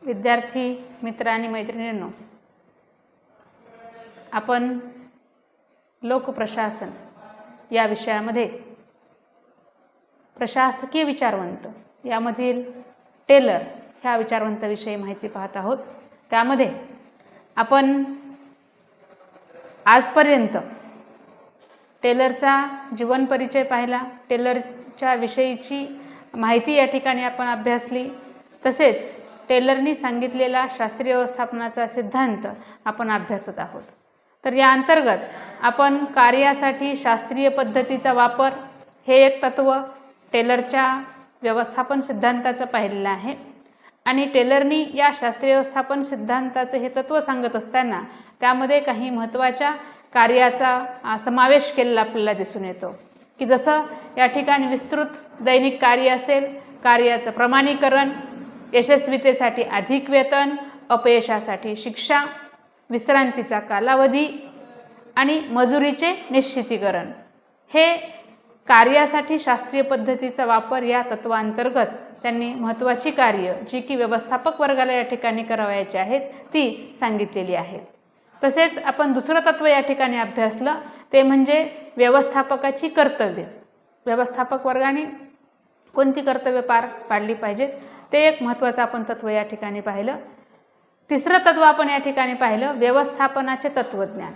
विद्यार्थी मित्र आणि मैत्रिणींनो, आपण लोकप्रशासन या विषयामध्ये प्रशासकीय विचारवंत यामधील टेलर ह्या विचारवंताविषयी माहिती पाहत आहोत। त्यामध्ये आपण आजपर्यंत टेलरचा जीवन परिचय पाहिला, टेलरच्या विषयीची माहिती या ठिकाणी आपण अभ्यासली, तसेच टेलरनी सांगितलेला शास्त्रीय व्यवस्थापनाचा सिद्धांत आपण अभ्यासत आहोत। तर या अंतर्गत आपण कार्यासाठी शास्त्रीय पद्धतीचा वापर हे एक तत्व टेलरच्या व्यवस्थापन सिद्धांताचं पाहिलेलं आहे आणि टेलरनी या शास्त्रीय व्यवस्थापन सिद्धांताचं हे तत्व सांगत असताना त्यामध्ये काही महत्त्वाच्या कार्याचा समावेश केलेला आपल्याला दिसून येतो की जसं या ठिकाणी विस्तृत दैनिक कार्य असेल, कार्याचं प्रमाणीकरण, यशस्वीतेसाठी अधिक वेतन, अपयशासाठी शिक्षा, विश्रांतीचा कालावधी आणि मजुरीचे निश्चितीकरण हे कार्यासाठी शास्त्रीय पद्धतीचा वापर या तत्वांतर्गत त्यांनी महत्त्वाची कार्य जी की व्यवस्थापक वर्गाला या ठिकाणी करावयाची आहेत ती सांगितलेली आहेत। तसेच आपण दुसरं तत्व या ठिकाणी अभ्यासलं ते म्हणजे व्यवस्थापकाची कर्तव्य। व्यवस्थापक वर्गाने कोणती कर्तव्य पार पाडली पाहिजेत ते एक महत्त्वाचं आपण तत्व या ठिकाणी पाहिलं। तिसरं तत्व आपण या ठिकाणी पाहिलं व्यवस्थापनाचे तत्वज्ञान।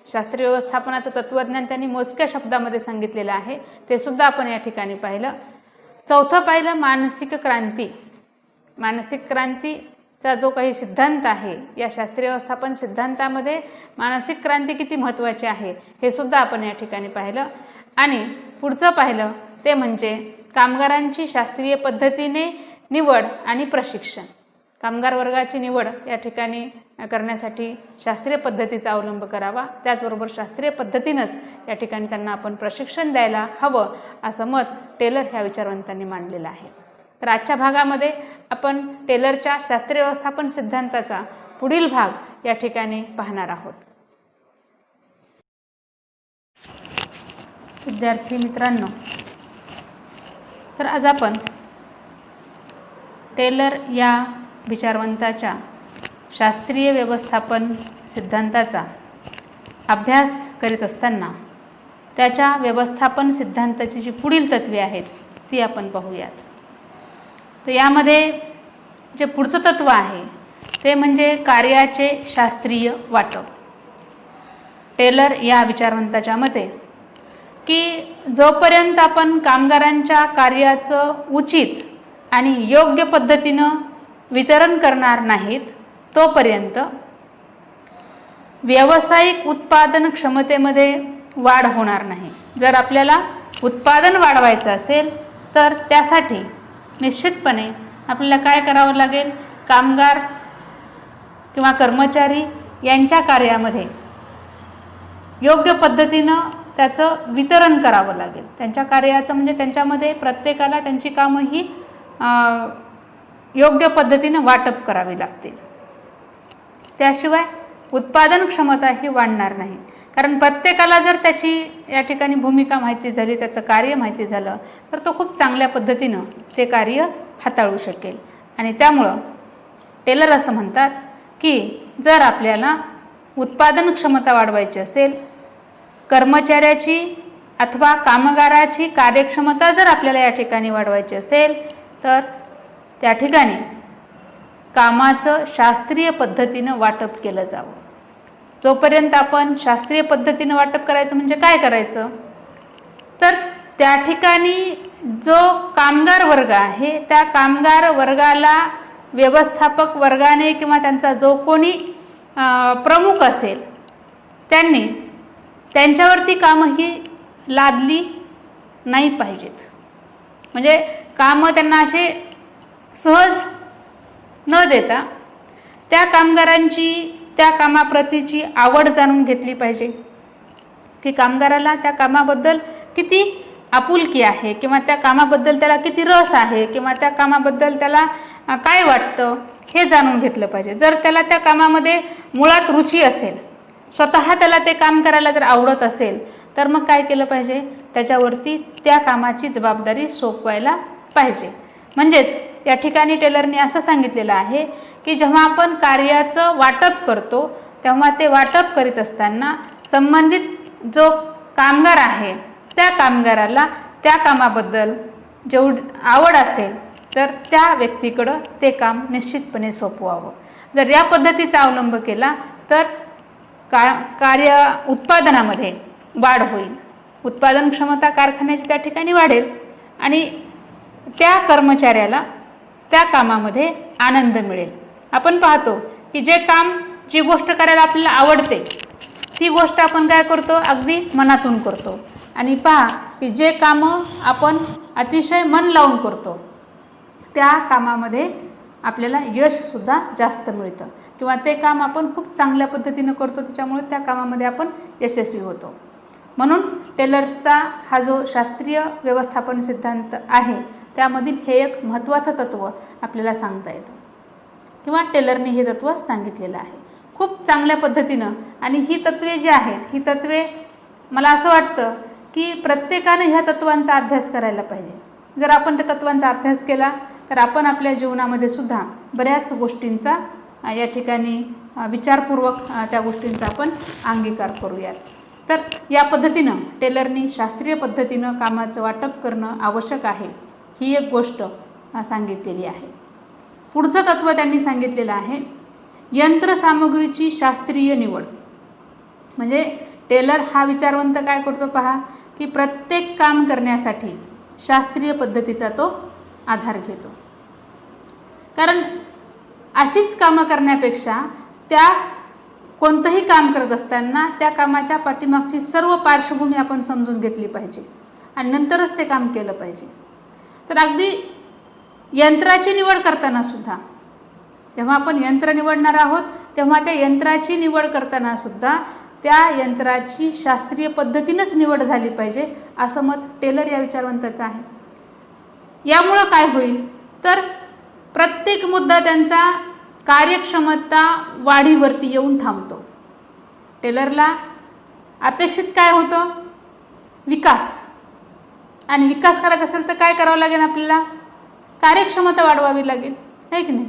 शास्त्रीय व्यवस्थापनाचं तत्वज्ञान त्यांनी मोजक्या शब्दामध्ये सांगितलेलं आहे, ते सुद्धा आपण या ठिकाणी पाहिलं। चौथं पाहिलं मानसिक क्रांती। मानसिक क्रांतीचा जो काही सिद्धांत आहे या शास्त्रीय व्यवस्थापन सिद्धांतामध्ये मानसिक क्रांती किती महत्त्वाची आहे हे सुद्धा आपण या ठिकाणी पाहिलं। आणि पुढचं पाहिलं ते म्हणजे कामगारांची शास्त्रीय पद्धतीने निवड आणि प्रशिक्षण। कामगार वर्गाची निवड या ठिकाणी करण्यासाठी शास्त्रीय पद्धतीचा अवलंब करावा, त्याचबरोबर शास्त्रीय पद्धतीनंच या ठिकाणी त्यांना आपण प्रशिक्षण द्यायला हवं असं मत टेलर ह्या विचारवंतांनी मांडलेलं आहे। तर आजच्या भागामध्ये आपण टेलरच्या शास्त्रीय व्यवस्थापन सिद्धांताचा पुढील भाग या ठिकाणी पाहणार आहोत। विद्यार्थी मित्रांनो, तर आज आपण टेलर या विचारवंताच्या शास्त्रीय व्यवस्थापन सिद्धांताचा अभ्यास करीत असताना त्याच्या व्यवस्थापन सिद्धांताची जी पुढील तत्वे आहेत ती आपण पाहूयात। तर यामध्ये जे पुढचं तत्व आहे ते म्हणजे कार्याचे शास्त्रीय वाटप। टेलर या विचारवंताच्या मते की जोपर्यंत आपण कामगारांच्या कार्याचं उचित आणि योग्य पद्धतीनं वितरण करणार नाहीत तोपर्यंत व्यावसायिक उत्पादन क्षमतेमध्ये वाढ होणार नाही। जर आपल्याला उत्पादन वाढवायचं असेल तर त्यासाठी निश्चितपणे आपल्याला काय करावं लागेल, कामगार किंवा कर्मचारी यांच्या कार्यामध्ये योग्य पद्धतीनं त्याचं वितरण करावं लागेल। त्यांच्या कार्याचं म्हणजे त्यांच्यामध्ये प्रत्येकाला त्यांची कामं ही योग्य पद्धतीनं वाटप करावी लागतील, त्याशिवाय उत्पादन क्षमता ही वाढणार नाही। कारण प्रत्येकाला जर त्याची या ठिकाणी भूमिका माहिती झाली, त्याचं कार्य माहिती झालं तर तो खूप चांगल्या पद्धतीनं ते कार्य हाताळू शकेल। आणि त्यामुळं टेलर असं म्हणतात की जर आपल्याला उत्पादन क्षमता वाढवायची असेल, कर्मचाऱ्याची अथवा कामगाराची कार्यक्षमता जर आपल्याला या ठिकाणी वाढवायची असेल तर त्या ठिकाणी कामाचं शास्त्रीय पद्धतीनं वाटप केलं जावं। जोपर्यंत आपण शास्त्रीय पद्धतीनं वाटप करायचं म्हणजे काय करायचं, तर त्या ठिकाणी जो कामगार वर्ग आहे त्या कामगार वर्गाला व्यवस्थापक वर्गाने किंवा त्यांचा जो कोणी प्रमुख असेल त्यांनी त्यांच्यावरती कामं ही लादली नाही पाहिजेत। म्हणजे कामं त्यांना असे सहज न देता त्या कामगारांची त्या कामाप्रतीची आवड जाणून घेतली पाहिजे की कामगाराला त्या कामाबद्दल किती आपुलकी आहे किंवा त्या कामाबद्दल त्याला किती रस आहे किंवा त्या कामाबद्दल त्याला काय वाटतं हे जाणून घेतलं पाहिजे। जर त्याला त्या कामामध्ये मुळात रुची असेल, स्वतः त्याला ते काम करायला जर आवडत असेल तर मग काय केलं पाहिजे, त्याच्यावरती त्या कामाची जबाबदारी सोपवायला पाहिजे। म्हणजेच या ठिकाणी टेलरने असं सांगितलेलं आहे की जेव्हा आपण कार्याचं वाटप करतो तेव्हा ते वाटप करीत असताना संबंधित जो कामगार आहे त्या कामगाराला त्या कामाबद्दल जेवढी आवड असेल तर त्या व्यक्तीकडं ते काम निश्चितपणे सोपवावं. जर या पद्धतीचा अवलंब केला तर कार्य उत्पादनामध्ये वाढ होईल, उत्पादन क्षमता कारखान्याची त्या ठिकाणी वाढेल आणि त्या कर्मचाऱ्याला त्या कामामध्ये आनंद मिळेल. आपण पाहतो की जी गोष्ट करायला आपल्याला आवडते ती गोष्ट आपण काय करतो, अगदी मनातून करतो. आणि पहा की जे कामं आपण अतिशय मन लावून करतो त्या कामामध्ये आपल्याला यशसुद्धा जास्त मिळतं किंवा ते काम आपण खूप चांगल्या पद्धतीनं करतो, त्याच्यामुळे त्या कामामध्ये आपण यशस्वी होतो. म्हणून टेलरचा हा जो शास्त्रीय व्यवस्थापन सिद्धांत आहे त्यामधील हे एक महत्त्वाचं तत्त्व आपल्याला सांगता येतं किंवा टेलरने हे तत्त्व सांगितलेलं आहे खूप चांगल्या पद्धतीनं. आणि ही तत्त्वे जी आहेत, ही तत्त्वे मला असं वाटतं की प्रत्येकानं ह्या तत्त्वांचा अभ्यास करायला पाहिजे. जर आपण त्या तत्त्वांचा अभ्यास केला तर आपण आपल्या जीवनामध्ये सुद्धा बऱ्याच गोष्टींचा या ठिकाणी विचारपूर्वक त्या गोष्टींचा आपण अंगीकार करूयात. तर या पद्धतीनं टेलरनी शास्त्रीय पद्धतीनं कामाचं वाटप करणं आवश्यक आहे ही एक गोष्ट सांगितलेली आहे. पुढचं तत्त्व त्यांनी सांगितलेलं आहे यंत्रसामुग्रीची शास्त्रीय निवड. म्हणजे टेलर हा विचारवंत काय करतो पहा की प्रत्येक काम करण्यासाठी शास्त्रीय पद्धतीचा तो आधार घेतो. कारण अशीच कामं करण्यापेक्षा त्या कोणतंही काम करत असताना त्या कामाच्या पाठीमागची सर्व पार्श्वभूमी आपण समजून घेतली पाहिजे आणि नंतरच ते काम केलं पाहिजे. तर अगदी यंत्राची निवड करताना सुद्धा जेव्हा आपण यंत्र निवडणार आहोत तेव्हा त्या यंत्राची निवड करताना सुद्धा त्या यंत्राची शास्त्रीय पद्धतीनंच निवड झाली पाहिजे असं मत टेलर या विचारवंताचं आहे. यामुळं काय होईल तर प्रत्येक मुद्दा त्यांचा कार्यक्षमता वाढीवरती येऊन थांबतो. टेलरला अपेक्षित काय होतं, विकास. आणि विकास करायचा असेल तर काय करावं लागेल, आपल्याला कार्यक्षमता वाढवावी लागेल, आहे की नाही.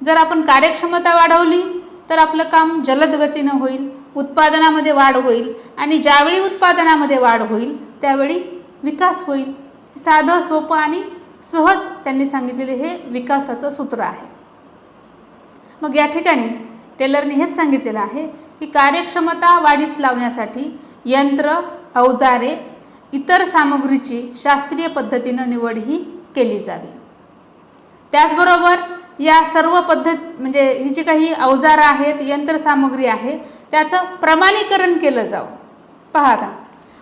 जर आपण कार्यक्षमता वाढवली तर आपलं काम जलद गतीनं होईल, उत्पादनामध्ये वाढ होईल आणि ज्यावेळी उत्पादनामध्ये वाढ होईल त्यावेळी विकास होईल. साधं सोपं आणि सहज त्यांनी सांगितलेले हे विकासाचं सूत्र आहे. मग या ठिकाणी टेलरने हेच सांगितलेलं आहे की कार्यक्षमता वाढीस लावण्यासाठी यंत्र, अवजारे, इतर सामग्रीची शास्त्रीय पद्धतीनं निवड ही केली जावी. त्याचबरोबर या सर्व म्हणजे ही जी काही अवजारं आहेत, यंत्रसामुग्री आहे त्याचं प्रमाणीकरण केलं जावं. पहा आता,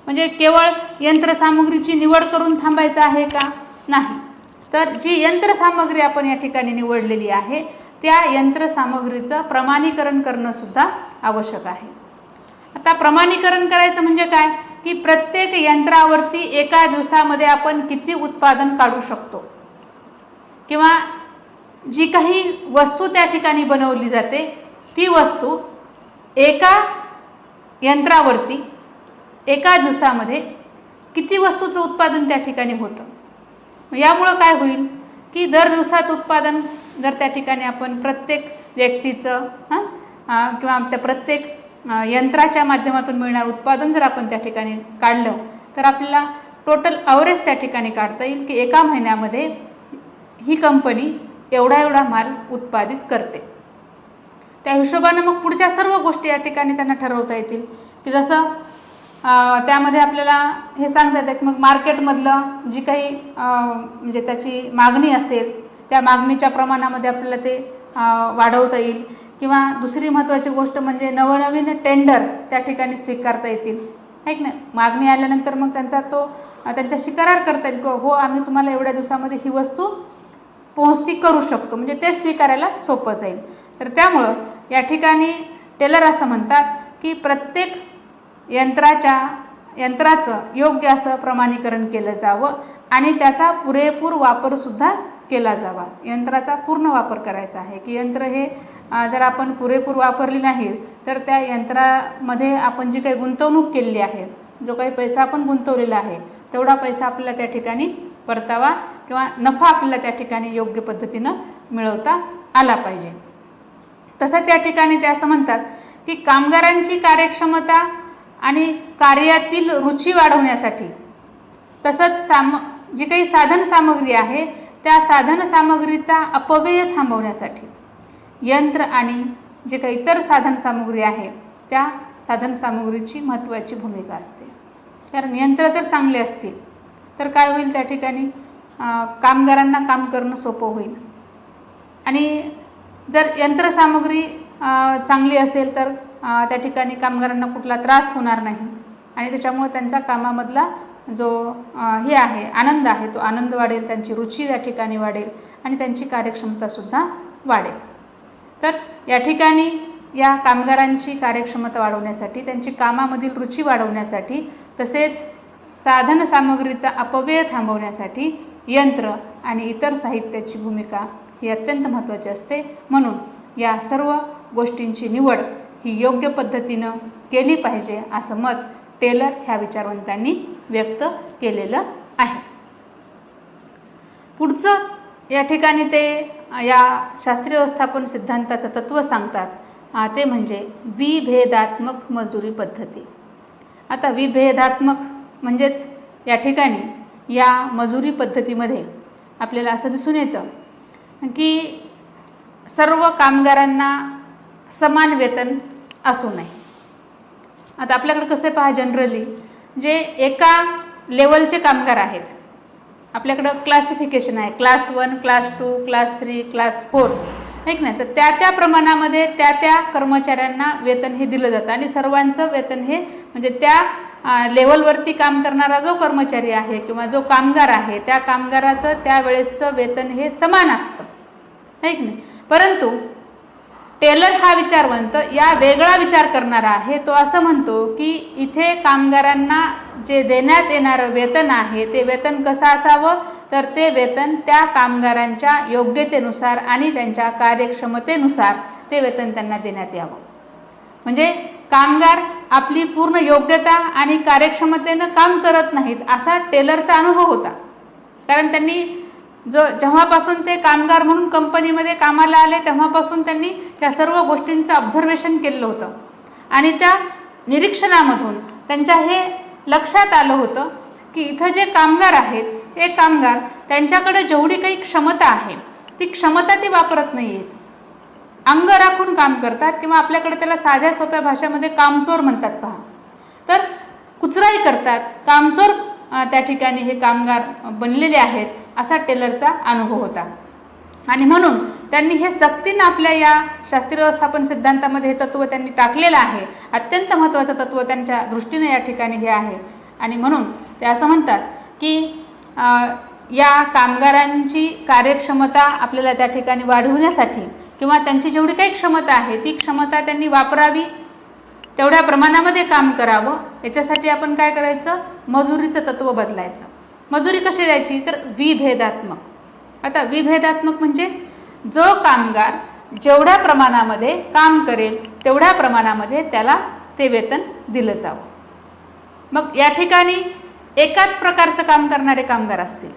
म्हणजे केवळ यंत्रसामुग्रीची निवड करून थांबायचं आहे का, नाही. तर जी यंत्रसामग्री आपण या ठिकाणी निवडलेली आहे त्या यंत्रसामग्रीचं प्रमाणीकरण करणं सुद्धा आवश्यक आहे. आता प्रमाणीकरण करायचं म्हणजे काय की प्रत्येक यंत्रावरती एका दिवसामध्ये आपण किती उत्पादन काढू शकतो किंवा जी काही वस्तू त्या ठिकाणी बनवली जाते ती वस्तू एका यंत्रावरती एका दिवसामध्ये किती वस्तूचं उत्पादन त्या ठिकाणी होतं. यामुळं काय होईल की दर दिवसाचं उत्पादन जर त्या ठिकाणी आपण प्रत्येक व्यक्तीचं किंवा त्या प्रत्येक यंत्राच्या माध्यमातून मिळणारं उत्पादन जर आपण त्या ठिकाणी काढलं तर आपल्याला टोटल ॲव्हरेज त्या ठिकाणी काढता येईल की एका महिन्यामध्ये ही कंपनी एवढा माल उत्पादित करते. त्या हिशोबानं मग पुढच्या सर्व गोष्टी या ठिकाणी त्यांना ठरवता येतील की जसं त्यामध्ये आपल्याला हे सांगता येतं की मग मार्केटमधलं जी काही म्हणजे त्याची मागणी असेल त्या मागणीच्या प्रमाणामध्ये आपल्याला ते वाढवता येईल किंवा दुसरी महत्त्वाची गोष्ट म्हणजे नवनवीन टेंडर त्या ठिकाणी स्वीकारता येतील, आहे की नाही. मागणी आल्यानंतर मग त्यांच्याशी करार करता येईल की हो आम्ही तुम्हाला एवढ्या दिवसामध्ये ही वस्तू पोहोचती करू शकतो, म्हणजे ते स्वीकारायला सोपं जाईल. तर त्यामुळं या ठिकाणी टेलर असं म्हणतात की प्रत्येक यंत्राचं योग्य असं प्रमाणीकरण केलं जावं आणि त्याचा पुरेपूर वापरसुद्धा केला जावा. यंत्राचा पूर्ण वापर करायचा आहे की यंत्र हे जर आपण पुरेपूर वापरली नाही तर त्या यंत्रामध्ये आपण जी काही गुंतवणूक केलेली आहे, जो काही पैसा आपण गुंतवलेला आहे तेवढा पैसा आपल्याला त्या ठिकाणी परतावा किंवा नफा आपल्याला त्या ठिकाणी योग्य पद्धतीनं मिळवता आला पाहिजे. तसंच या ठिकाणी ते असं म्हणतात की कामगारांची कार्यक्षमता आणि कार्यातील रुची वाढवण्यासाठी, तसंच जी काही साधन सामग्री आहे त्या साधन सामग्रीचा अपव्यय थांबवण्यासाठी यंत्र आणि जे काही इतर साधन सामग्री आहे त्या साधन सामग्रीची महत्त्वाची भूमिका असते. कारण यंत्र जर चांगले असतील तर काय होईल, त्या ठिकाणी कामगारांना काम करणं सोपं होईल. आणि जर यंत्रसामग्री चांगली असेल तर त्या ठिकाणी कामगारांना कुठला त्रास होणार नाही आणि त्याच्यामुळे त्यांचा कामामधला जो हे आहे आनंद आहे तो आनंद वाढेल, त्यांची रुची या ठिकाणी वाढेल आणि त्यांची कार्यक्षमतासुद्धा वाढेल. तर या ठिकाणी या कामगारांची कार्यक्षमता वाढवण्यासाठी, त्यांची कामामधील रुची वाढवण्यासाठी, तसेच साधन सामग्रीचा अपव्यय थांबवण्यासाठी यंत्र आणि इतर साहित्याची भूमिका ही अत्यंत महत्त्वाची असते. म्हणून या सर्व गोष्टींची निवड ही योग्य पद्धतीनं केली पाहिजे असं मत टेलर ह्या विचारवंतांनी व्यक्त केलेलं आहे. पुढचं या ठिकाणी ते या शास्त्रीय व्यवस्थापन सिद्धांताचं तत्त्व सांगतात, ते म्हणजे विभेदात्मक मजुरी पद्धती. आता विभेदात्मक म्हणजेच या ठिकाणी या मजुरी पद्धतीमध्ये आपल्याला असं दिसून येतं की सर्व कामगारांना समान वेतन असू नये. आता आपल्याकडे कसे पहा, जनरली जे एका लेवलचे कामगार आहेत, आपल्याकडं क्लासिफिकेशन आहे, क्लास 1, क्लास 2, क्लास 3, क्लास 4, ठीक ना. तर त्या प्रमाणामध्ये त्या कर्मचाऱ्यांना वेतन हे दिलं जातं आणि सर्वांचं वेतन हे म्हणजे त्या लेवलवरती काम करणारा जो कर्मचारी आहे किंवा जो कामगार आहे त्या कामगाराचं त्यावेळेसचं वेतन हे समान असतं, ठीक नाही. परंतु टेलर हा विचारवंत या वेगळा विचार करणारा आहे. तो असं म्हणतो की इथे कामगारांना जे देण्यात येणारं वेतन आहे ते वेतन कसं असावं, तर ते वेतन त्या कामगारांच्या योग्यतेनुसार आणि त्यांच्या कार्यक्षमतेनुसार ते वेतन त्यांना देण्यात यावं. म्हणजे कामगार आपली पूर्ण योग्यता आणि कार्यक्षमतेनं काम करत नाहीत असा टेलरचा अनुभव होता. कारण त्यांनी जेव्हापासून ते कामगार म्हणून कंपनीमध्ये कामाला आले तेव्हापासून त्यांनी त्या सर्व गोष्टींचं ऑब्झर्वेशन केलं होतं आणि त्या निरीक्षणामधून त्यांच्या हे लक्षात आलं होतं की इथं जे कामगार आहेत हे कामगार त्यांच्याकडे जेवढी काही क्षमता आहे ती क्षमता ते वापरत नाही आहेत, अंग राखून काम करतात किंवा आपल्याकडे त्याला साध्या सोप्या भाषेमध्ये कामचोर म्हणतात पहा. तर कुचराई करतात, कामचोर त्या ठिकाणी हे कामगार बनलेले आहेत असा टेलरचा अनुभव होता. आणि म्हणून त्यांनी हे सक्तीनं आपल्या या शास्त्रीय व्यवस्थापन सिद्धांतामध्ये हे तत्त्व त्यांनी टाकलेलं आहे. अत्यंत महत्त्वाचं तत्त्व त्यांच्या दृष्टीने या ठिकाणी हे आहे. आणि म्हणून ते असं म्हणतात की या कामगारांची कार्यक्षमता आपल्याला त्या ठिकाणी वाढवण्यासाठी किंवा त्यांची जेवढी काही क्षमता आहे ती क्षमता त्यांनी वापरावी, तेवढ्या प्रमाणामध्ये काम करावं. याच्यासाठी आपण काय करायचं, मजुरीचं तत्त्व बदलायचं. मजुरी कशी द्यायची, तर विभेदात्मक. आता विभेदात्मक म्हणजे जो कामगार जेवढ्या प्रमाणामध्ये काम करेल तेवढ्या प्रमाणामध्ये त्याला ते वेतन दिलं जावं. मग या ठिकाणी एकाच प्रकारचं काम करणारे कामगार असतील,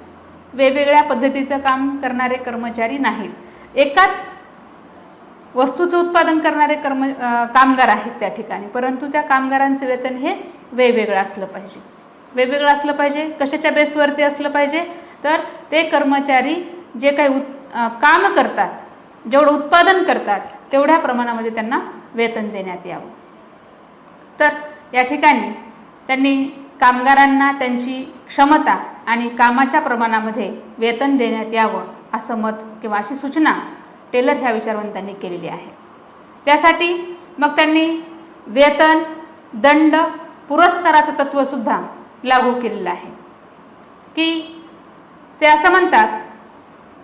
वेगवेगळ्या पद्धतीचं काम करणारे कर्मचारी नाहीत, एकाच वस्तूचं उत्पादन करणारे कामगार आहेत त्या ठिकाणी, परंतु त्या कामगारांचं वेतन हे वेगवेगळं असलं पाहिजे. वेगवेगळं असलं पाहिजे कशाच्या बेसवरती असलं पाहिजे, तर ते कर्मचारी जे काही काम करतात, जेवढं उत्पादन करतात तेवढ्या प्रमाणामध्ये त्यांना वेतन देण्यात यावं. तर या ठिकाणी त्यांनी कामगारांना त्यांची क्षमता आणि कामाच्या प्रमाणामध्ये वेतन देण्यात यावं असं मत किंवा अशी सूचना टेलर ह्या विचारवंतांनी केलेली आहे. त्यासाठी मग त्यांनी वेतन, दंड, पुरस्काराचं तत्त्वसुद्धा लागू केलेलं आहे. की ते असं म्हणतात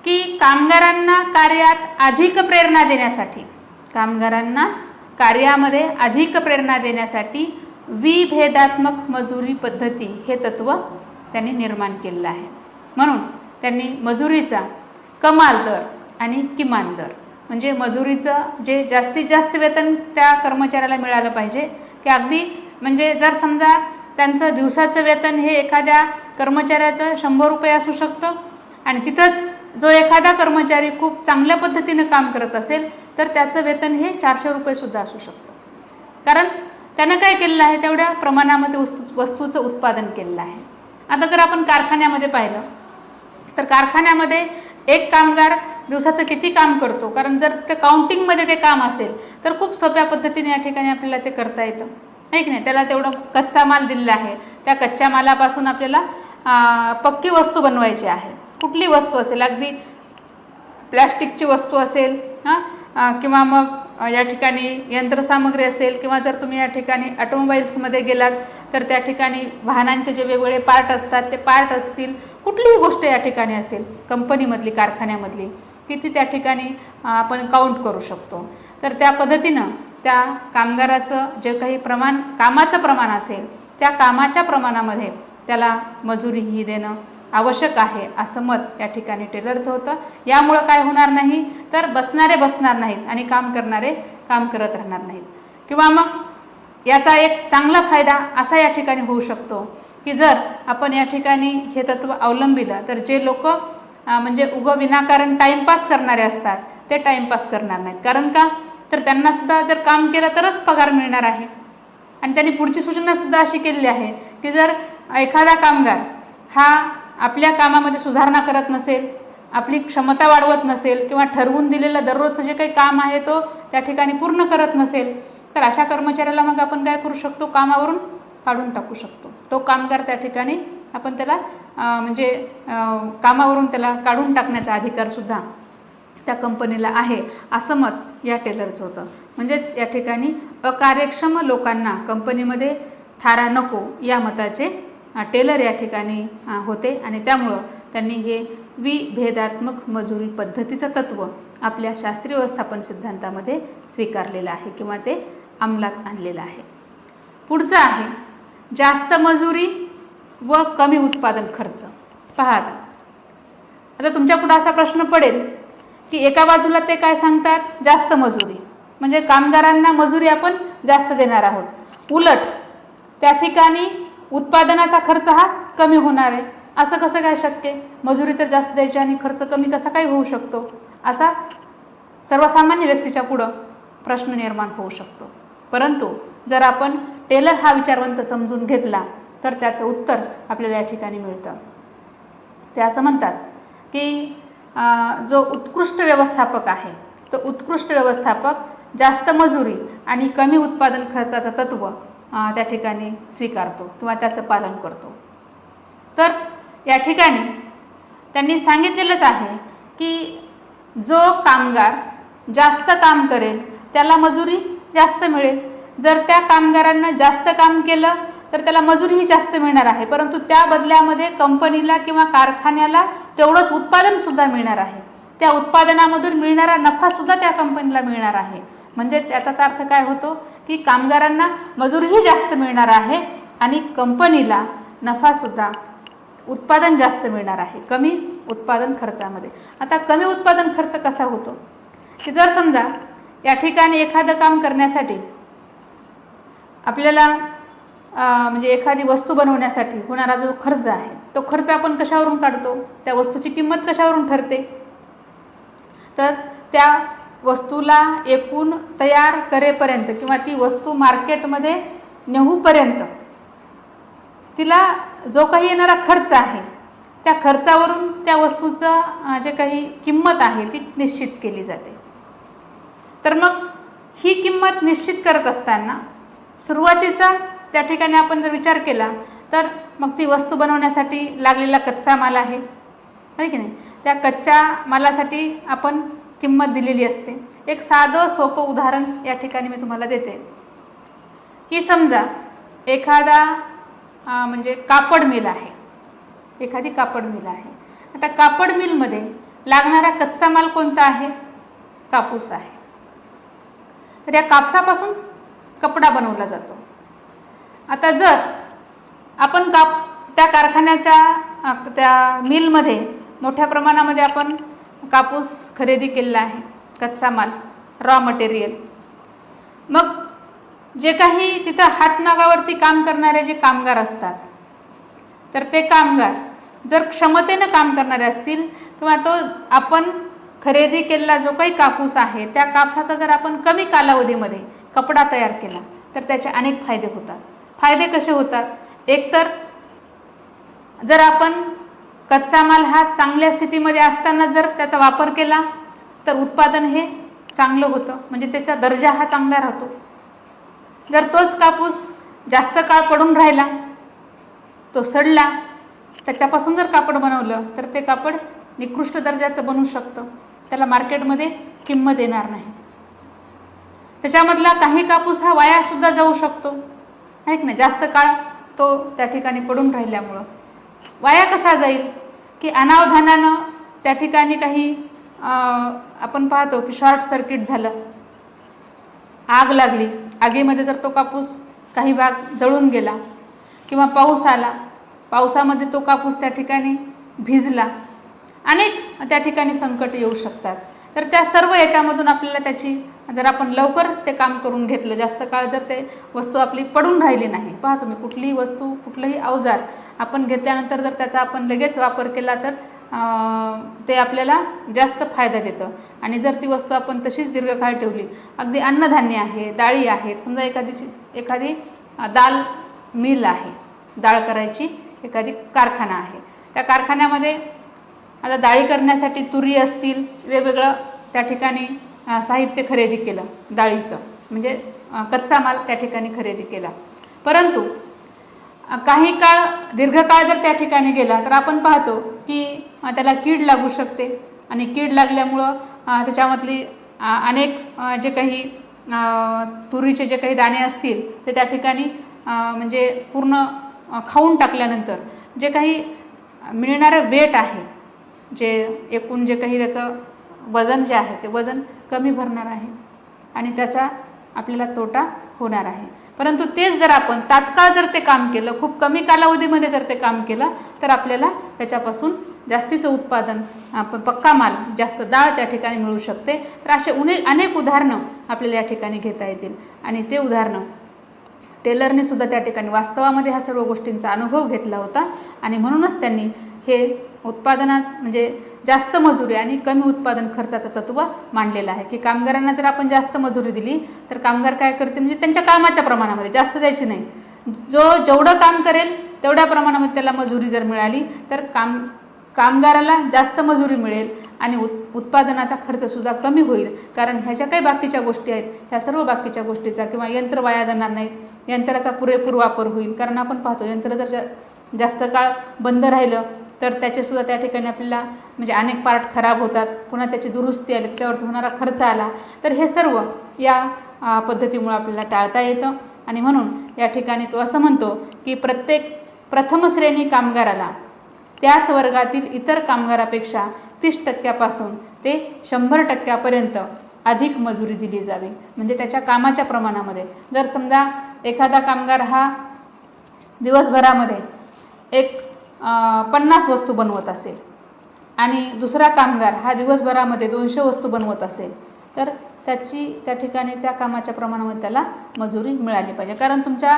की कामगारांना कार्यात अधिक प्रेरणा देण्यासाठी, कामगारांना कार्यामध्ये अधिक प्रेरणा देण्यासाठी विभेदात्मक मजुरी पद्धती हे तत्त्व त्यांनी निर्माण केलेलं आहे. म्हणून त्यांनी मजुरीचा कमाल दर आणि किमान दर म्हणजे मजुरीचं जे जास्तीत जास्त वेतन त्या कर्मचाऱ्याला मिळालं पाहिजे, की अगदी म्हणजे जर समजा त्यांचं दिवसाचं वेतन हे एखाद्या कर्मचाऱ्याचं 100 रुपये असू शकतं आणि तिथंच जो एखादा कर्मचारी खूप चांगल्या पद्धतीने काम करत असेल तर त्याचं वेतन हे 400 रुपयेसुद्धा असू शकतं. कारण त्यानं काय केलेलं आहे, तेवढ्या प्रमाणामध्ये वस्तूचं उत्पादन केलेलं आहे. आता जर आपण कारखान्यामध्ये पाहिलं तर कारखान्यामध्ये एक कामगार दिवसाचं किती काम करतो, कारण जर ते काउंटिंगमध्ये ते काम असेल तर खूप सोप्या पद्धतीने या ठिकाणी आपल्याला ते करता येतं, आहे की नाही. त्याला तेवढं कच्चा माल दिलेला आहे, त्या कच्च्या मालापासून आपल्याला पक्की वस्तू बनवायची आहे. कुठली वस्तू असेल, अगदी प्लॅस्टिकची वस्तू असेल किंवा मग या ठिकाणी यंत्रसामग्री असेल, किंवा जर तुम्ही या ठिकाणी ऑटोमोबाईल्समध्ये गेलात तर त्या ठिकाणी वाहनांचे जे वेगवेगळे पार्ट असतात ते पार्ट असतील, कुठलीही गोष्ट या ठिकाणी असेल कंपनीमधली, कारखान्यामधली, ती त्या ठिकाणी आपण काउंट करू शकतो. तर त्या पद्धतीनं त्या कामगाराचं जे काही कामाचं प्रमाण असेल त्या कामाच्या प्रमाणामध्ये त्याला मजुरी ही देणं आवश्यक आहे, असं मत या ठिकाणी टेलरचं होतं. यामुळं काय होणार नाही तर बसणारे बसणार नाहीत आणि काम करणारे काम करत राहणार नाहीत. किंवा मग याचा एक चांगला फायदा असा या ठिकाणी होऊ शकतो की जर आपण या ठिकाणी हे तत्त्व अवलंबिलं तर जे लोक म्हणजे विनाकारण टाईमपास करणारे असतात ते टाईमपास करणार नाहीत. कारण का तर त्यांनासुद्धा जर काम केलं तरच पगार मिळणार आहे. आणि त्यांनी पुढची सूचनासुद्धा अशी केलेली आहे की जर एखादा कामगार हा आपल्या कामामध्ये सुधारणा करत नसेल, आपली क्षमता वाढवत नसेल, किंवा ठरवून दिलेलं दररोजचं जे काही काम आहे तो त्या ठिकाणी पूर्ण करत नसेल तर अशा कर्मचाऱ्याला मग आपण काय करू शकतो, कामावरून काढून टाकू शकतो. तो कामगार त्या ठिकाणी आपण त्याला म्हणजे कामावरून त्याला काढून टाकण्याचा अधिकारसुद्धा त्या कंपनीला आहे, असं मत या टेलरचं होतं. म्हणजेच या ठिकाणी अकार्यक्षम लोकांना कंपनीमध्ये थारा नको या मताचे टेलर या ठिकाणी होते. आणि त्यामुळं त्यांनी हे विभेदात्मक मजुरी पद्धतीचं तत्त्व आपल्या शास्त्रीय व्यवस्थापन सिद्धांतामध्ये स्वीकारलेलं आहे किंवा ते अंमलात आणलेलं आहे. पुढचं आहे जास्त मजुरी व कमी उत्पादन खर्च. पहा आता तुमच्या पुढे असा प्रश्न पडेल की एका बाजूला ते काय सांगतात, जास्त मजुरी म्हणजे कामगारांना मजुरी आपण जास्त देणार आहोत, उलट त्या ठिकाणी उत्पादनाचा खर्च हा कमी होणार आहे. असं कसं काय शक्य, मजुरी तर जास्त द्यायची आणि खर्च कमी कसा काय होऊ शकतो, असा सर्वसामान्य व्यक्तीच्या पुढं प्रश्न निर्माण होऊ शकतो. परंतु जर आपण टेलर हा विचारवंत समजून घेतला तर त्याचं उत्तर आपल्याला या ठिकाणी मिळतं. ते असं म्हणतात की जो उत्कृष्ट व्यवस्थापक आहे तो उत्कृष्ट व्यवस्थापक जास्त मजुरी आणि कमी उत्पादन खर्चाचं तत्त्व त्या ठिकाणी स्वीकारतो किंवा त्याचं पालन करतो. तर या ठिकाणी त्यांनी सांगितलेलंच आहे की जो कामगार जास्त काम करेल त्याला मजुरी जास्त मिळेल. जर त्या कामगारांना जास्त काम केलं तर त्याला मजुरीही जास्त मिळणार आहे, परंतु त्या बदल्यामध्ये कंपनीला किंवा कारखान्याला तेवढंच उत्पादनसुद्धा मिळणार आहे. त्या उत्पादनामधून मिळणारा नफासुद्धा त्या कंपनीला मिळणार आहे. म्हणजेच याचाच अर्थ काय होतो की कामगारांना मजुरीही जास्त मिळणार आहे आणि कंपनीला नफासुद्धा, उत्पादन जास्त मिळणार आहे कमी उत्पादन खर्चामध्ये. आता कमी उत्पादन खर्च कसा होतो की जर समजा या ठिकाणी एखादं काम करण्यासाठी आपल्याला म्हणजे एखादी वस्तू बनवण्यासाठी होणारा जो खर्च आहे तो खर्च आपण कशावरून काढतो, त्या वस्तूची किंमत कशावरून ठरते, तर त्या वस्तूला एकूण तयार करेपर्यंत किंवा ती वस्तू मार्केटमध्ये नेऊपर्यंत तिला जो काही येणारा खर्च आहे त्या खर्चावरून त्या वस्तूचं जे काही किंमत आहे ती निश्चित केली जाते. तर मग ही किंमत निश्चित करत असताना सुरुवातीचा त्या ठिकाणी आपण जर विचार केला तर मग ती वस्तू बनवण्यासाठी लागलेला कच्चा माल आहे की नाही, त्या कच्च्या मालासाठी आपण किंमत दिलेली असते. एक साधं सोपं उदाहरण या ठिकाणी मी तुम्हाला देते की समजा एखादा म्हणजे कापड मिल आहे, एखादी कापड मिल आहे. आता कापड मिलमध्ये लागणारा कच्चा माल कोणता आहे, कापूस आहे. तर या कापसापासून कपडा बनवला जातो. आता जर आपण त्या कारखान्याच्या त्या मिलमध्ये मोठ्या प्रमाणामध्ये आपण कापूस खरेदी केलेला आहे, कच्चा माल, रॉ मटेरियल. मग जे काही तिथं हातमागावरती काम करणारे जे कामगार असतात तर ते कामगार जर क्षमतेनं काम करणारे असतील किंवा तो आपण खरेदी केलेला जो काही कापूस आहे त्या कापसाचा जर आपण कमी कालावधीमध्ये कपडा तयार केला तर त्याचे अनेक फायदे होतात. फायदे कसे होतात? एकतर जर आपण कच्चा माल हा चांगल्या स्थितीमध्ये असताना जर त्याचा वापर केला तर उत्पादन हे चांगलं होतं, म्हणजे त्याचा दर्जा हा चांगला राहतो. जर तोच कापूस जास्त काळ पडून राहिला, तो सडला, त्याच्यापासून जर कापड बनवलं तर ते कापड निकृष्ट दर्जाचं बनू शकतं, त्याला मार्केटमध्ये किंमत येणार नाही. त्याच्यामधला काही कापूस हा वायासुद्धा जाऊ शकतो, आहे की नाही, जास्त काळ तो त्या ठिकाणी पडून राहिल्यामुळं. वाया कसा जाईल की अनावधानानं त्या ठिकाणी काही आपण पाहतो की शॉर्ट सर्किट झालं, आग लागली, आगीमध्ये जर तो कापूस काही भाग जळून गेला, किंवा पाऊस आला, पावसामध्ये तो कापूस त्या ठिकाणी भिजला, अनेक त्या ठिकाणी संकट येऊ शकतात. तर त्या सर्व याच्यामधून आपल्याला त्याची जर आपण लवकर ते काम करून घेतलं, जास्त काळ जर ते वस्तू आपली पडून राहिली नाही. पहा तुम्ही, कुठलीही वस्तू, कुठलंही अवजार आपण घेतल्यानंतर जर त्याचा आपण लगेच वापर केला तर ते आपल्याला जास्त फायदा देतं. आणि जर ती वस्तू आपण तशीच दीर्घकाळ ठेवली, अगदी अन्नधान्य आहे, डाळी आहेत, समजा एखादी दाल मिल आहे, डाळ करायची एखादी कारखाना आहे, त्या कारखान्यामध्ये आता डाळी करण्यासाठी तुरी असतील, वेगवेगळं त्या ठिकाणी साहित्य खरेदी केलं, डाळीचं म्हणजे कच्चा माल त्या ठिकाणी खरेदी केला. परंतु काही काळ, दीर्घकाळ जर त्या ठिकाणी गेला तर आपण पाहतो की त्याला कीड लागू शकते, आणि कीड लागल्यामुळं त्याच्यामधली अनेक जे काही तुरीचे जे काही दाणे असतील ते त्या ठिकाणी म्हणजे पूर्ण खाऊन टाकल्यानंतर जे काही मिळणारं वेट आहे, जे एकूण जे काही त्याचं वजन जे आहे ते वजन कमी भरणार आहे आणि त्याचा आपल्याला तोटा होणार आहे. परंतु तेच जर आपण तात्काळ जर ते काम केलं, खूप कमी कालावधीमध्ये जर ते काम केलं तर आपल्याला त्याच्यापासून जास्तीचं उत्पादन, पक्का माल, जास्त डाळ त्या ठिकाणी मिळू शकते. तर असे अनेक उदाहरणं आपल्याला या ठिकाणी घेता येतील, आणि ते उदाहरणं टेलरने सुद्धा त्या ठिकाणी वास्तवामध्ये ह्या सर्व गोष्टींचा अनुभव घेतला होता, आणि म्हणूनच त्यांनी हे उत्पादनात म्हणजे जास्त मजुरी आणि कमी उत्पादन खर्चाचं तत्त्व मांडलेलं आहे. की कामगारांना जर आपण जास्त मजुरी दिली तर कामगार काय करतील, म्हणजे त्यांच्या कामाच्या प्रमाणामध्ये, जास्त द्यायची नाही, जेवढं काम करेल तेवढ्या प्रमाणामध्ये त्याला मजुरी जर मिळाली तर कामगाराला जास्त मजुरी मिळेल आणि उत्पादनाचा खर्चसुद्धा कमी होईल. कारण ह्याच्या काही बाकीच्या गोष्टी आहेत, ह्या सर्व बाकीच्या गोष्टीचा, किंवा यंत्र वाया जाणार नाहीत, यंत्राचा पुरेपूर वापर होईल. कारण आपण पाहतो यंत्र जर जास्त काळ बंद राहिलं तर त्याचेसुद्धा त्या ठिकाणी आपल्याला म्हणजे अनेक पार्ट खराब होतात, पुन्हा त्याची दुरुस्ती आली, त्याच्यावरती होणारा खर्च आला, तर हे सर्व या पद्धतीमुळे आपल्याला टाळता येतं. आणि म्हणून या ठिकाणी तो असं म्हणतो की प्रत्येक प्रथम श्रेणी कामगाराला त्याच वर्गातील इतर कामगारापेक्षा 30% ते 100% अधिक मजुरी दिली जावी, म्हणजे त्याच्या कामाच्या प्रमाणामध्ये. जर समजा एखादा कामगार हा दिवसभरामध्ये 50 वस्तू बनवत असेल आणि दुसरा कामगार हा दिवसभरामध्ये 200 वस्तू बनवत असेल तर त्याची त्या ठिकाणी त्या कामाच्या प्रमाणामध्ये त्याला मजुरी मिळाली पाहिजे. कारण तुमच्या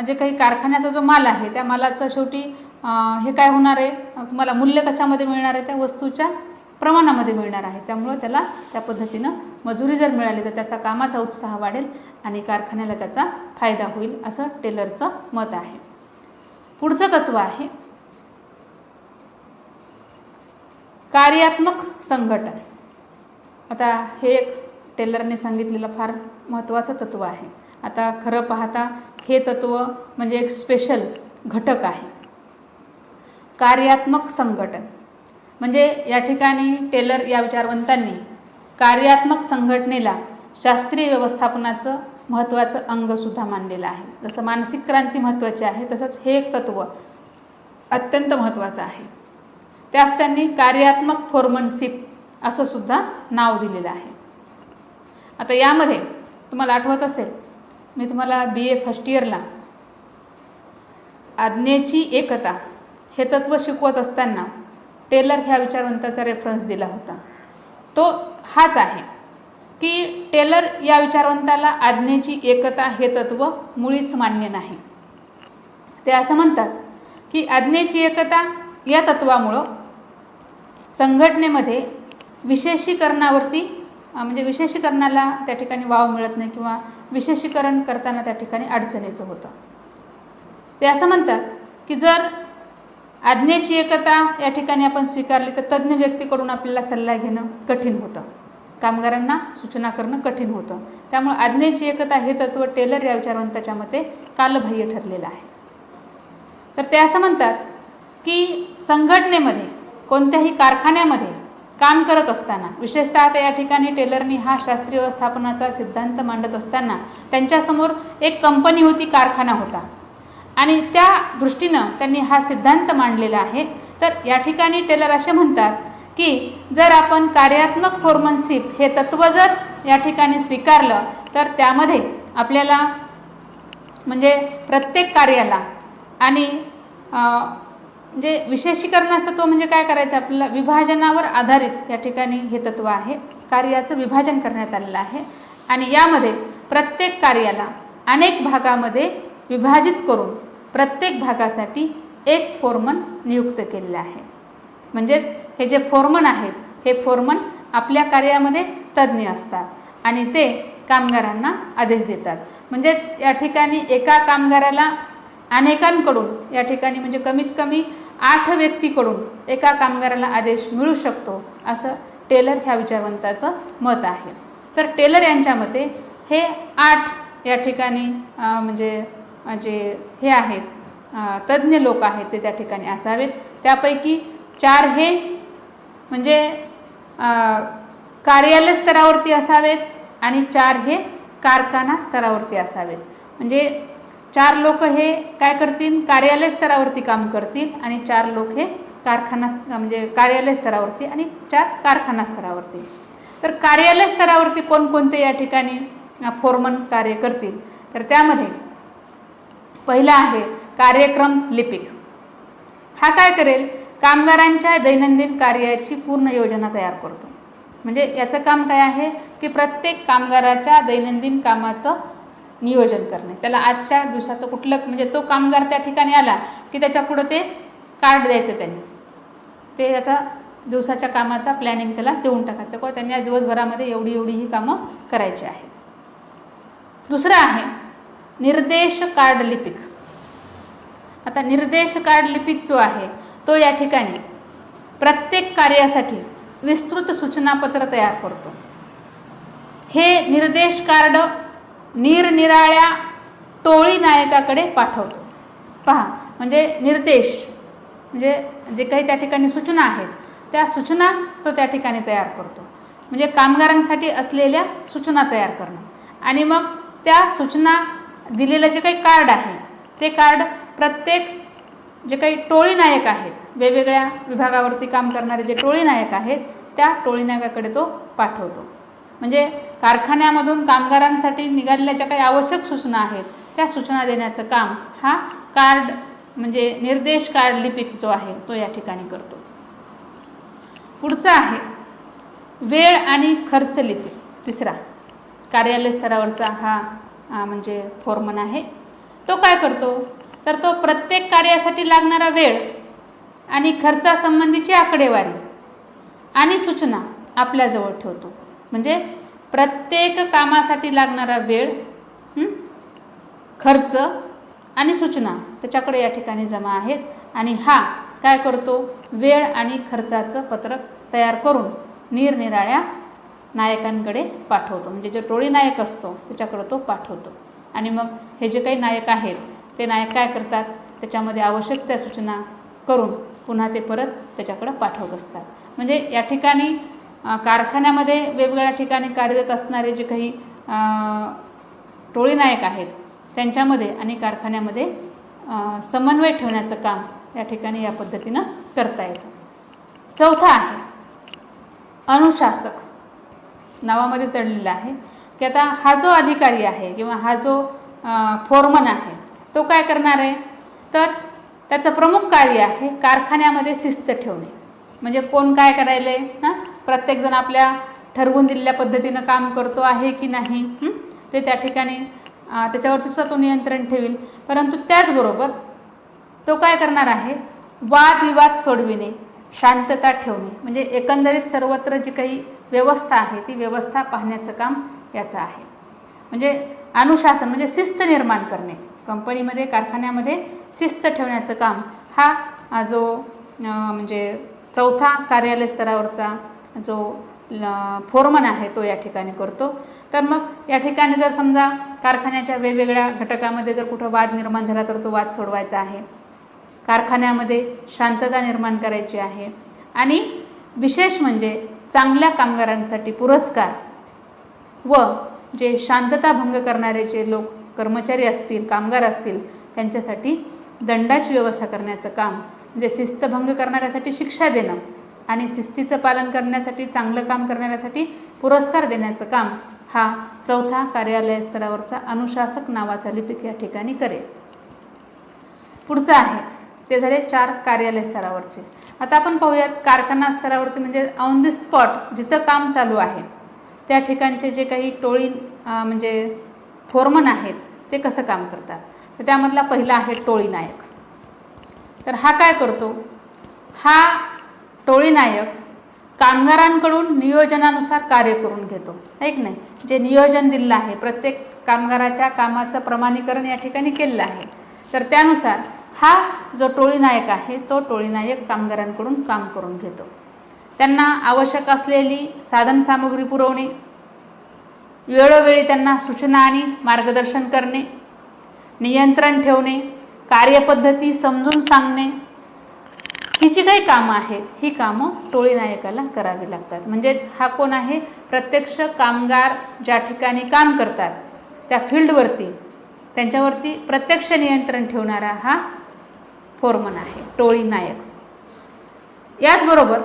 जे काही कारखान्याचा जो माल आहे त्या मालाचं शेवटी हे काय होणार आहे, तुम्हाला मूल्य कशामध्ये मिळणार आहे, त्या वस्तूच्या प्रमाणामध्ये मिळणार आहे. त्यामुळं त्याला त्या पद्धतीनं मजुरी जर मिळाली तर त्याचा कामाचा उत्साह वाढेल आणि कारखान्याला त्याचा फायदा होईल, असं टेलरचं मत आहे. पुढचं तत्व आहे कार्यात्मक संघटन. आता हे एक टेलरने सांगितलेलं फार महत्त्वाचं तत्व आहे. आता खरं पाहता हे तत्व म्हणजे एक स्पेशल घटक आहे. कार्यात्मक संघटन म्हणजे या ठिकाणी टेलर या विचारवंतांनी कार्यात्मक संघटनेला शास्त्रीय व्यवस्थापनाचं महत्त्वाचं अंगसुद्धा मानलेलं आहे. जसं मानसिक क्रांती महत्त्वाची आहे तसंच हे एक तत्व अत्यंत महत्त्वाचं आहे. त्यास त्यांनी कार्यात्मक फोरमनशिप असं सुद्धा नाव दिलेलं आहे. आता यामध्ये तुम्हाला आठवत असेल, मी तुम्हाला BA फर्स्ट इयरला आज्ञेची एकता हे तत्व शिकवत असताना टेलर ह्या विचारवंताचा रेफरन्स दिला होता. तो हाच आहे की टेलर या विचारवंताला आज्ञेची एकता हे तत्व मुळीच मान्य नाही. ते असं म्हणतात की आज्ञेची एकता या तत्वामुळं संघटनेमध्ये विशेषीकरणावरती म्हणजे विशेषीकरणाला त्या ठिकाणी वाव मिळत नाही किंवा विशेषीकरण करताना त्या ठिकाणी अडचणीचं होतं. ते असं म्हणतात की जर आज्ञेची एकता या ठिकाणी आपण स्वीकारली तर तज्ज्ञ व्यक्तीकडून आपल्याला सल्ला घेणं कठीण होतं, कामगारांना सूचना करणं कठीण होतं. त्यामुळे आज्ञेची एकता हे तत्त्व टेलर या विचारवंताच्या मते कालबाह्य ठरलेलं आहे. तर ते असं म्हणतात की संघटनेमध्ये कोणत्याही कारखान्यामध्ये काम करत असताना, विशेषतः आता या ठिकाणी टेलरनी हा शास्त्रीय व्यवस्थापनाचा सिद्धांत मांडत असताना त्यांच्यासमोर एक कंपनी होती, कारखाना होता आणि त्या दृष्टीनं त्यांनी हा सिद्धांत मांडलेला आहे. तर या ठिकाणी टेलर असे म्हणतात की जर आपण कार्यात्मक फोरमनशिप हे तत्त्व जर या ठिकाणी स्वीकारलं तर त्यामध्ये आपल्याला म्हणजे प्रत्येक कार्याला आणि म्हणजे विशेषीकरणाचं तत्त्व म्हणजे काय करायचं, आपल्याला विभाजनावर आधारित या ठिकाणी हे तत्त्व आहे. कार्याचं विभाजन करण्यात आलेलं आहे आणि यामध्ये प्रत्येक कार्याला अनेक भागामध्ये विभाजित करून प्रत्येक भागासाठी एक फोरमन नियुक्त केलेला आहे. म्हणजेच हे जे फोरमन आहेत हे फोरमन आपल्या कार्यामध्ये तज्ज्ञ असतात आणि ते कामगारांना आदेश देतात. म्हणजेच या ठिकाणी एका कामगाराला अनेकांकडून या ठिकाणी म्हणजे कमीत कमी 8 व्यक्तीकडून एका कामगाराला आदेश मिळू शकतो, असं टेलर ह्या विचारवंताचं मत आहे. तर टेलर यांच्या मते हे 8 या ठिकाणी म्हणजे जे हे आहेत तज्ज्ञ लोक आहेत ते त्या ठिकाणी असावेत. त्यापैकी 4 हे म्हणजे कार्यालय स्तरावरती असावेत आणि 4 हे कारखाना स्तरावरती असावेत. म्हणजे 4 लोक हे काय करतील, कार्यालय स्तरावरती काम करतील आणि 4 लोक हे कारखाना म्हणजे कार्यालय स्तरावरती आणि 4 कारखाना स्तरावरती. तर कार्यालय स्तरावरती कोणकोणते या ठिकाणी फोरमन कार्य करतील, तर त्यामध्ये पहिला आहे कार्यक्रम लिपिक. हा काय करेल, कामगारांच्या दैनंदिन कार्याची पूर्ण योजना तयार करतो. म्हणजे याचं काम काय आहे की प्रत्येक कामगाराच्या दैनंदिन कामाचं नियोजन करणे. त्याला आजच्या दिवसाचं कुठलं म्हणजे तो कामगार त्या ठिकाणी आला की त्याच्या पुढं ते कार्ड द्यायचं, त्यांनी ते याचा दिवसाच्या कामाचा प्लॅनिंग त्याला देऊन टाकायचं किंवा त्यांनी या दिवसभरामध्ये एवढी ही कामं करायची आहेत. दुसरं आहे निर्देश कार्ड लिपिक. आता निर्देश कार्ड लिपिक जो आहे तो या ठिकाणी प्रत्येक कार्यासाठी विस्तृत सूचनापत्र तयार करतो. हे निर्देश कार्ड निरनिराळ्या टोळी नायकाकडे पाठवतो. पहा, म्हणजे निर्देश म्हणजे जे काही त्या ठिकाणी सूचना आहेत त्या सूचना तो त्या ठिकाणी तयार करतो. म्हणजे कामगारांसाठी असलेल्या सूचना तयार करणं आणि मग त्या सूचना दिलेलं जे काही कार्ड आहे ते कार्ड प्रत्येक जे काही टोळी नायक आहेत, वेगवेगळ्या विभागावरती काम करणारे जे टोळी नायक आहेत त्या टोळी नायकाकडे तो पाठवतो. म्हणजे कारखान्यामधून कामगारांसाठी निघालेल्या ज्या काही आवश्यक सूचना आहेत त्या सूचना देण्याचं काम हा कार्ड म्हणजे निर्देश कार्ड लिपिक जो आहे तो या ठिकाणी करतो. पुढचा आहे वेळ आणि खर्च लिपिक. तिसरा कार्यालय स्तरावरचा हा म्हणजे फोरमन आहे. तो काय करतो, तर तो प्रत्येक कार्यासाठी लागणारा वेळ आणि खर्चासंबंधीची आकडेवारी आणि सूचना आपल्याजवळ ठेवतो. म्हणजे प्रत्येक कामासाठी लागणारा वेळ, खर्च आणि सूचना त्याच्याकडे या ठिकाणी जमा आहेत आणि हा काय करतो, वेळ आणि खर्चाचं पत्रक तयार करून निरनिराळ्या नायकांकडे पाठवतो. म्हणजे जो टोळी नायक असतो त्याच्याकडे तो पाठवतो आणि मग हे जे काही नायक आहेत ते नायक काय करतात, त्याच्यामध्ये आवश्यक त्या सूचना करून पुन्हा ते परत त्याच्याकडे पाठवत असतात. म्हणजे या ठिकाणी कारखान्यामध्ये वेगवेगळ्या ठिकाणी कार्यरत असणारे जे काही टोळी नायक आहेत त्यांच्यामध्ये आणि कारखान्यामध्ये समन्वय ठेवण्याचं काम या ठिकाणी या पद्धतीनं करता येतं. चौथा आहे अनुशासक. नावामध्ये दडलेला आहे की आता हा जो अधिकारी आहे किंवा हा जो फोरमन आहे तो काय करणार आहे, तर त्याचं प्रमुख कार्य आहे कारखान्यामध्ये शिस्त ठेवणे. म्हणजे कोण काय करायले ना, प्रत्येकजण आपल्या ठरवून दिलेल्या पद्धतीनं काम करतो आहे की नाही ते त्या ठिकाणी त्याच्यावरती सुद्धा तो नियंत्रण ठेवेल. परंतु त्याचबरोबर तो काय करणार आहे, वादविवाद सोडविणे, शांतता ठेवणे, म्हणजे एकंदरीत सर्वत्र जी काही व्यवस्था आहे ती व्यवस्था पाहण्याचं काम याचं आहे. म्हणजे अनुशासन म्हणजे शिस्त निर्माण करणे, कंपनीमध्ये कारखान्यामध्ये शिस्त ठेवण्याचं काम हा जो म्हणजे चौथा कार्यालय स्तरावरचा जो फोरमन आहे तो या ठिकाणी करतो. तर मग या ठिकाणी जर समजा कारखान्याच्या वेगवेगळ्या घटकामध्ये जर कुठं वाद निर्माण झाला तर तो वाद सोडवायचा आहे, कारखान्यामध्ये शांतता निर्माण करायची आहे आणि विशेष म्हणजे चांगल्या कामगारांसाठी पुरस्कार व जे शांतता भंग करणारे जे लोक कर्मचारी असतील, कामगार असतील, त्यांच्यासाठी दंडाची व्यवस्था करण्याचं काम, म्हणजे शिस्तभंग करणाऱ्यासाठी शिक्षा देणं आणि शिस्तीचं पालन करण्यासाठी, चांगलं काम करणाऱ्यासाठी पुरस्कार देण्याचं काम हा चौथा कार्यालय स्तरावरचा अनुशासक नावाचा लिपिक या ठिकाणी करेल. पुढचं आहे ते झाले 4 कार्यालय स्तरावरचे. आता आपण पाहूयात कारखाना स्तरावरती म्हणजे ऑन द स्पॉट जिथं काम चालू आहे त्या ठिकाणचे जे काही टोळी म्हणजे फोरमन आहेत ते कसं काम करतात. तर त्यामधला पहिला आहे टोळी नायक. तर हा काय करतो, हा टोळी नायक कामगारांकडून नियोजनानुसार कार्य करून घेतो, आहे की नाही. जे नियोजन दिलेलं आहे, प्रत्येक कामगाराच्या कामाचं प्रमाणीकरण या ठिकाणी केलेलं आहे, तर त्यानुसार हा जो टोळी नायक आहे तो टोळी नायक कामगारांकडून काम करून घेतो. त्यांना आवश्यक असलेली साधनसामुग्री पुरवणे, वेळोवेळी त्यांना सूचना आणि मार्गदर्शन करणे, नियंत्रण ठेवणे, कार्यपद्धती समजून सांगणे, ही जी काही कामं आहेत ही कामं टोळी नायकाला करावी लागतात. म्हणजेच हा कोण आहे, प्रत्यक्ष कामगार ज्या ठिकाणी काम करतात त्या फील्डवरती त्यांच्यावरती प्रत्यक्ष नियंत्रण ठेवणारा हा फोरमन आहे, टोळी नायक. याचबरोबर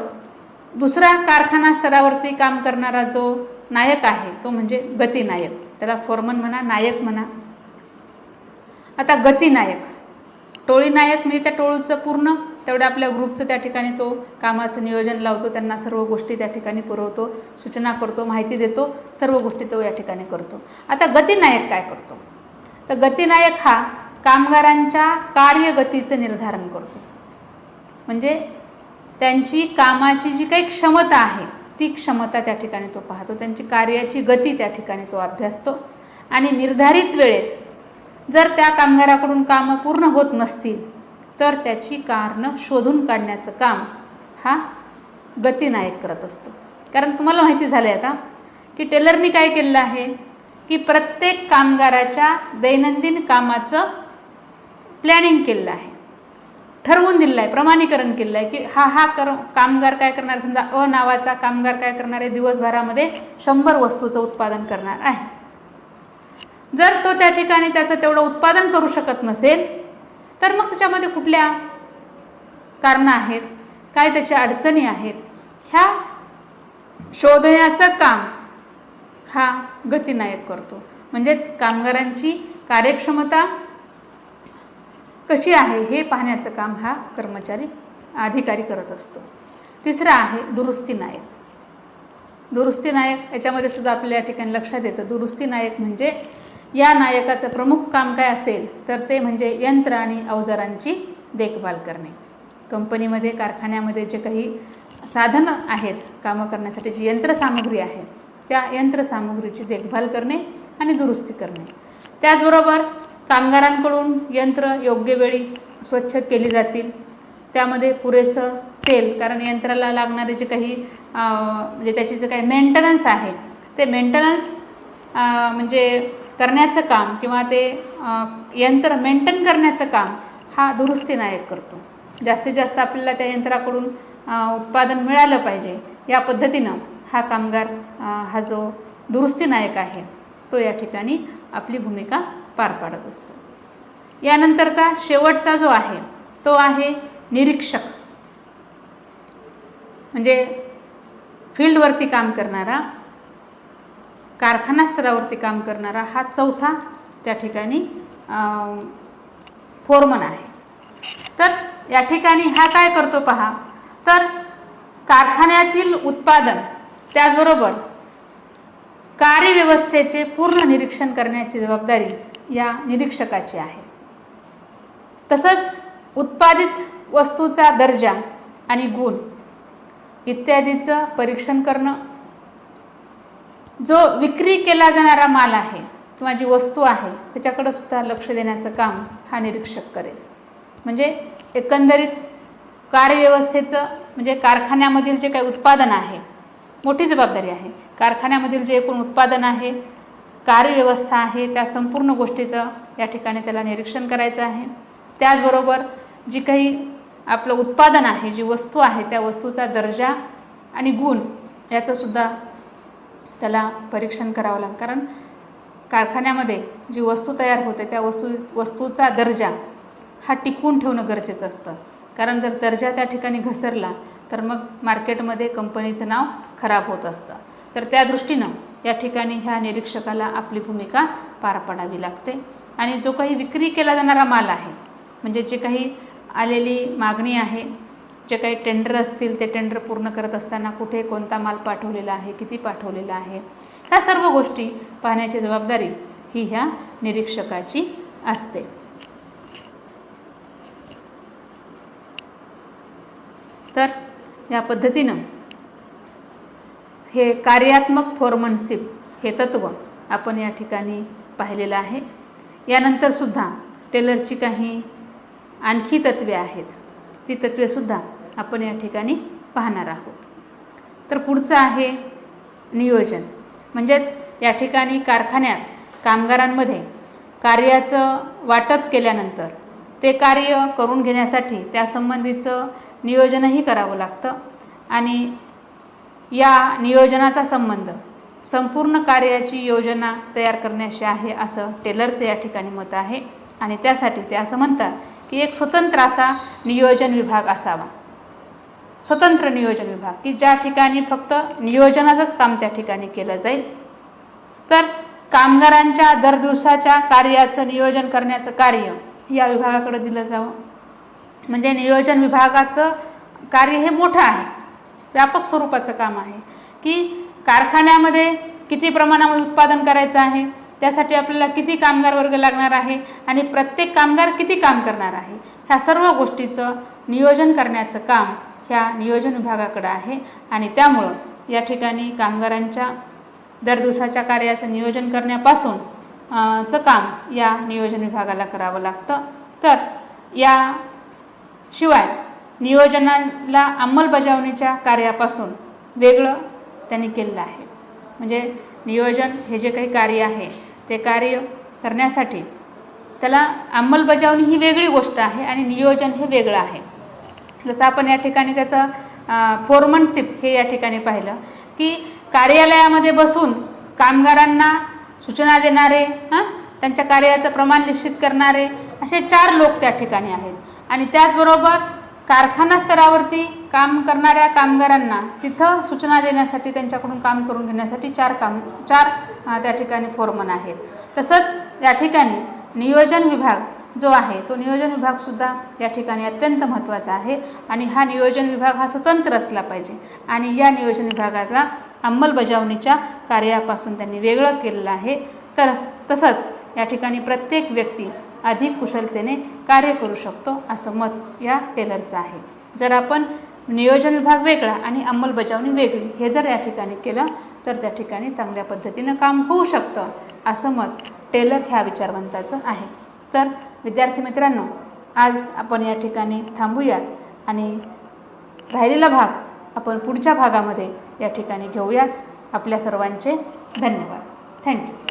दुसरा कारखाना स्तरावरती काम करणारा जो नायक आहे तो म्हणजे गती नायक. त्याला फोरमन म्हणा, नायक म्हणा. आता गती नायक, टोळी नायक म्हणजे त्या टोळीचं पूर्ण तेवढं आपल्या ग्रुपचं त्या ठिकाणी तो कामाचं नियोजन लावतो, त्यांना सर्व गोष्टी त्या ठिकाणी पुरवतो, सूचना करतो, माहिती देतो, सर्व गोष्टी तो या ठिकाणी करतो. आता गती नायक काय करतो, तर गती नायक हा कामगारांच्या कार्यगतीचं निर्धारण करतो. म्हणजे त्यांची कामाची जी काही क्षमता आहे ती क्षमता त्या ठिकाणी तो पाहतो, त्यांची कार्याची गती त्या ठिकाणी तो अभ्यासतो आणि निर्धारित वेळेत जर त्या कामगाराकडून कामं पूर्ण होत नसतील तर त्याची कारणं शोधून काढण्याचं काम हा गती नायक करत असतो. कारण तुम्हाला माहिती झालं आहे आता की टेलरनी काय केलेलं आहे की प्रत्येक कामगाराच्या दैनंदिन कामाचं प्लॅनिंग केलेलं आहे, ठरवून दिलेलं आहे, प्रमाणीकरण केलेलं आहे की हा कामगार काय करणार, समजा अ नावाचा कामगार काय करणार आहे, दिवसभरामध्ये 100 वस्तूचं उत्पादन करणार आहे. जर तो त्या ठिकाणी त्याचं तेवढं उत्पादन करू शकत नसेल तर मग त्याच्यामध्ये कुठल्या कारणं आहेत, काय त्याच्या अडचणी आहेत, ह्या शोधण्याचं काम हा गती नायक करतो. म्हणजेच कामगारांची कार्यक्षमता कशी आहे हे पाहण्याचं काम हा कर्मचारी अधिकारी करत असतो. तिसरा आहे दुरुस्ती नायक. दुरुस्ती नायक याच्यामध्ये सुद्धा आपल्या या ठिकाणी लक्षात येतं, दुरुस्ती नायक म्हणजे या नायकाचं प्रमुख काम काय असेल तर ते म्हणजे यंत्र आणि अवजारांची देखभाल करणे. कंपनीमध्ये, कारखान्यामध्ये जे काही साधनं आहेत कामं करण्यासाठी, जी यंत्रसामुग्री आहे त्या यंत्रसामुग्रीची देखभाल करणे आणि दुरुस्ती करणे. त्याचबरोबर कामगारांकडून यंत्र योग्य वेळी स्वच्छ केली जातील, त्यामध्ये पुरेसं तेल, कारण यंत्राला लागणारे जे काही म्हणजे त्याचे जे काही मेंटेनन्स आहे ते मेंटेनन्स म्हणजे करण्याचं काम किंवा ते यंत्र मेंटेन करण्याचं काम हा दुरुस्ती नायक करतो. जास्तीत जास्त आपल्याला त्या यंत्राकडून उत्पादन मिळालं पाहिजे या पद्धतीनं हा कामगार हा जो दुरुस्ती नायक आहे तो या ठिकाणी आपली भूमिका पार पाडत असतो. यानंतरचा शेवटचा जो आहे तो आहे निरीक्षक. म्हणजे फील्डवरती काम करणारा, कारखाना स्तरावरती काम करणारा हा चौथा त्या ठिकाणी फोरमन आहे. तर या ठिकाणी हा काय करतो पहा, तर कारखान्यातील उत्पादन त्याचबरोबर कार्यव्यवस्थेचे पूर्ण निरीक्षण करण्याची जबाबदारी या निरीक्षकाची आहे. तसंच उत्पादित वस्तूचा दर्जा आणि गुण इत्यादीचं परीक्षण करणं, जो विक्री केला जाणारा माल आहे किंवा जी वस्तू आहे त्याच्याकडे सुद्धा लक्ष देण्याचं काम हा निरीक्षक करेल. म्हणजे एकंदरीत कार्यव्यवस्थेचं म्हणजे कारखान्यामधील जे काही उत्पादन आहे, मोठी जबाबदारी आहे. कारखान्यामधील जे एकूण उत्पादन आहे, कार्यव्यवस्था आहे, त्या संपूर्ण गोष्टीचं या ठिकाणी त्याला निरीक्षण करायचं आहे. त्याचबरोबर जी काही आपलं उत्पादन आहे, जी वस्तू आहे, त्या वस्तूचा दर्जा आणि गुण याचंसुद्धा त्याला परीक्षण करावं लागतं. कारण कारखान्यामध्ये जी वस्तू तयार होते त्या वस्तूचा दर्जा हा टिकवून ठेवणं गरजेचं असतं. कारण जर दर्जा त्या ठिकाणी घसरला तर मग मार्केटमध्ये कंपनीचं नाव खराब होत असतं. तर त्या दृष्टीनं या ठिकाणी ह्या निरीक्षकाला आपली भूमिका पार पाडावी लागते. आणि जो काही विक्री केला जाणारा माल आहे, म्हणजे जे काही आलेली मागणी आहे, जे काही टेंडर असतील ते टेंडर पूर्ण करत असताना कुठे कोणता माल पाठवलेला आहे, किती पाठवलेला आहे, ह्या सर्व गोष्टी पाहण्याची जबाबदारी ही ह्या निरीक्षकाची असते. तर या पद्धतीनं हे कार्यात्मक फोरमनशिप हे तत्त्व आपण या ठिकाणी पाहिलेलं आहे. यानंतर सुद्धा टेलरची काही आणखी तत्त्वे आहेत, ती तत्त्वेसुद्धा आपण या ठिकाणी पाहणार आहोत. तर पुढचं आहे नियोजन. म्हणजेच या ठिकाणी कारखान्यात कामगारांमध्ये कार्याचं वाटप केल्यानंतर ते कार्य करून घेण्यासाठी त्यासंबंधीचं नियोजनही करावं लागतं. आणि या नियोजनाचा संबंध संपूर्ण कार्याची योजना तयार करण्याशी आहे असं टेलरचं या ठिकाणी मत आहे. आणि त्यासाठी ते असं म्हणतात की एक स्वतंत्र असा नियोजन विभाग असावा, स्वतंत्र नियोजन विभाग, की ज्या ठिकाणी फक्त नियोजनाचंच काम त्या ठिकाणी केलं जाईल. तर कामगारांच्या दर दिवसाच्या कार्याचं नियोजन करण्याचं कार्य या विभागाकडे दिलं जावं. म्हणजे नियोजन विभागाचं कार्य हे मोठं आहे, व्यापक स्वरूपाचं काम आहे. की कारखान्यामध्ये किती प्रमाणामध्ये उत्पादन करायचं आहे, त्यासाठी आपल्याला किती कामगार वर्ग लागणार आहे आणि प्रत्येक कामगार किती काम करणार आहे, ह्या सर्व गोष्टीचं नियोजन करण्याचं काम ह्या नियोजन विभागाकडे आहे. आणि त्यामुळं या ठिकाणी कामगारांच्या दर दिवसाच्या कार्याचं नियोजन करण्यापासून चं काम या नियोजन विभागाला करावं लागतं. तर या शिवाय नियोजनाला अंमलबजावणीच्या कार्यापासून वेगळं त्यांनी केलेलं आहे. म्हणजे नियोजन हे जे काही कार्य आहे ते कार्य करण्यासाठी त्याला अंमलबजावणी ही वेगळी गोष्ट आहे आणि नियोजन हे वेगळं आहे. जसं आपण या ठिकाणी त्याचं फोरमनशिप हे या ठिकाणी पाहिलं की कार्यालयामध्ये बसून कामगारांना सूचना देणारे, त्यांच्या कार्याचं प्रमाण निश्चित करणारे असे 4 लोक त्या ठिकाणी आहेत. आणि त्याचबरोबर कारखाना स्तरावरती काम करणाऱ्या कामगारांना तिथं सूचना देण्यासाठी, त्यांच्याकडून काम करून घेण्यासाठी 4 त्या ठिकाणी फोरमन आहेत. तसंच या ठिकाणी नियोजन विभाग जो आहे तो नियोजन विभागसुद्धा या ठिकाणी अत्यंत महत्त्वाचा आहे. आणि हा नियोजन विभाग हा स्वतंत्र असला पाहिजे. आणि या नियोजन विभागाला अंमलबजावणीच्या कार्यापासून त्यांनी वेगळं केलेलं आहे. तर तसंच या ठिकाणी प्रत्येक व्यक्ती अधिक कुशलतेने कार्य करू शकतो असं मत या टेलरचं आहे. जर आपण नियोजन विभाग वेगळा आणि अंमलबजावणी वेगळी हे जर या ठिकाणी केलं तर त्या ठिकाणी चांगल्या पद्धतीनं काम होऊ शकतं असं मत टेलर ह्या विचारवंताचं आहे. तर विद्यार्थी मित्रांनो, आज आपण या ठिकाणी थांबूयात आणि राहिलेला भाग आपण पुढच्या भागामध्ये या ठिकाणी घेऊयात. आपल्या सर्वांचे धन्यवाद. थँक्यू.